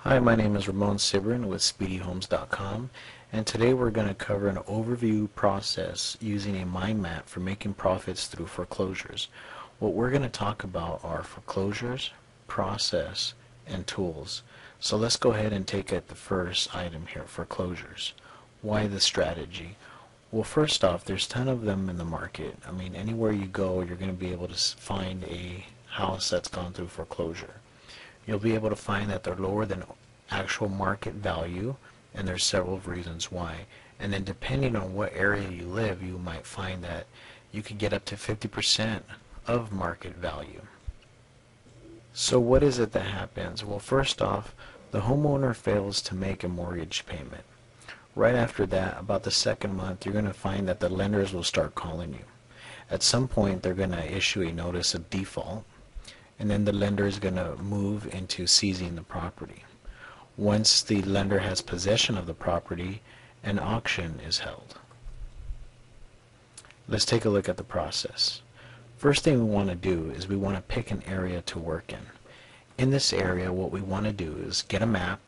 Hi, my name is Ramon Sibrin with SpeedyHomes.com, and today we're going to cover an overview process using a mind map for making profits through foreclosures. What we're going to talk about are foreclosures, process, and tools. So let's go ahead and take at the first item here, foreclosures. Why the strategy? Well, first off, there's a ton of them in the market. I mean, anywhere you go, you're going to be able to find a house that's gone through foreclosure. You'll be able to find that they're lower than actual market value, and there's several reasons why. And then depending on what area you live, you might find that you could get up to 50% of market value. So what is it that happens? Well, first off, the homeowner fails to make a mortgage payment. Right after that, about the second month, you're going to find that the lenders will start calling you. At some point, they're going to issue a notice of default, and then the lender is going to move into seizing the property. Once the lender has possession of the property, an auction is held. Let's take a look at the process. First thing we want to do is we want to pick an area to work in. In this area, what we want to do is get a map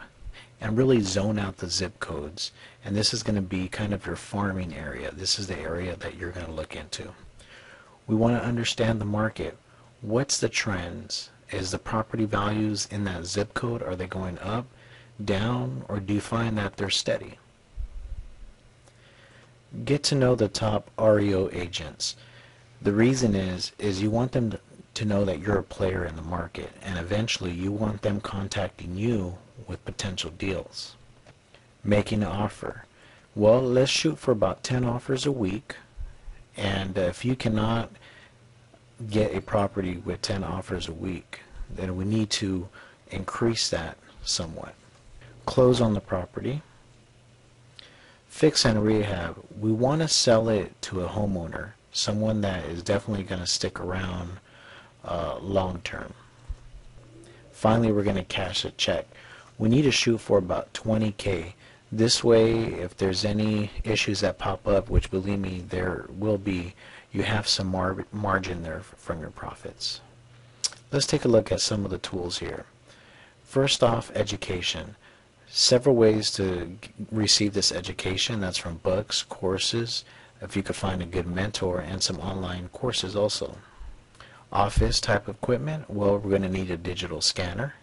and really zone out the zip codes, and this is going to be kind of your farming area. This is the area that you're going to look into. We want to understand the market. What's the trends? Is the property values in that zip code, are they going up, down, or do you find that they're steady? Get to know the top REO agents. The reason is you want them to know that you're a player in the market, and eventually you want them contacting you with potential deals. Making an offer. Well, let's shoot for about 10 offers a week, and if you cannot get a property with 10 offers a week, then we need to increase that somewhat. Close on the property. Fix and rehab. We want to sell it to a homeowner, someone that is definitely going to stick around long term. Finally, we're going to cash a check. We need to shoot for about $20K. This way, if there's any issues that pop up, which believe me there will be, you have some margin there from your profits. Let's take a look at some of the tools here. First off, education. Several ways to receive this education. That's from books, courses, if you could find a good mentor, and some online courses also. Office type of equipment. Well, we're going to need a digital scanner.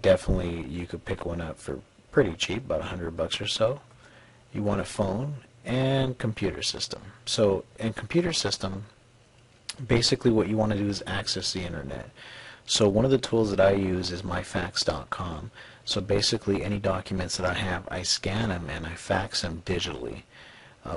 Definitely you could pick one up for pretty cheap, about $100 or so. You want a phone and computer system. So in computer system, basically what you want to do is access the internet. So one of the tools that I use is myfax.com. So basically any documents that I have, I scan them and I fax them digitally.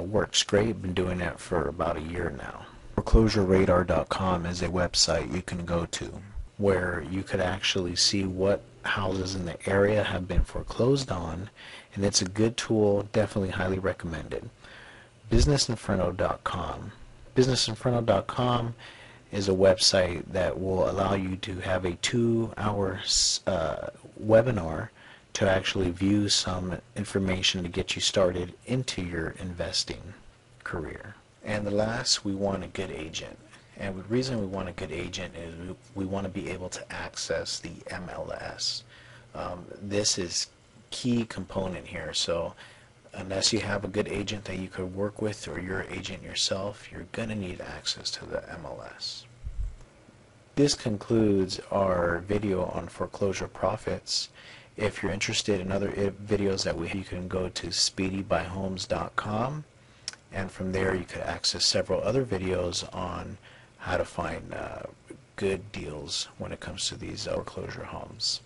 Works great. Been doing that for about a year now. Foreclosureradar.com is a website you can go to where you could actually see what houses in the area have been foreclosed on, and it's a good tool, definitely highly recommended. Businessinferno.com. Businessinferno.com is a website that will allow you to have a 2-hour webinar to actually view some information to get you started into your investing career. And the last, we want a good agent. And the reason we want a good agent is we want to be able to access the MLS. This is key component here. So unless you have a good agent that you could work with, or you're an agent yourself, you're going to need access to the MLS. This concludes our video on foreclosure profits. If you're interested in other videos that we have, you can go to speedybyhomes.com, and from there you could access several other videos on how to find good deals when it comes to these foreclosure homes.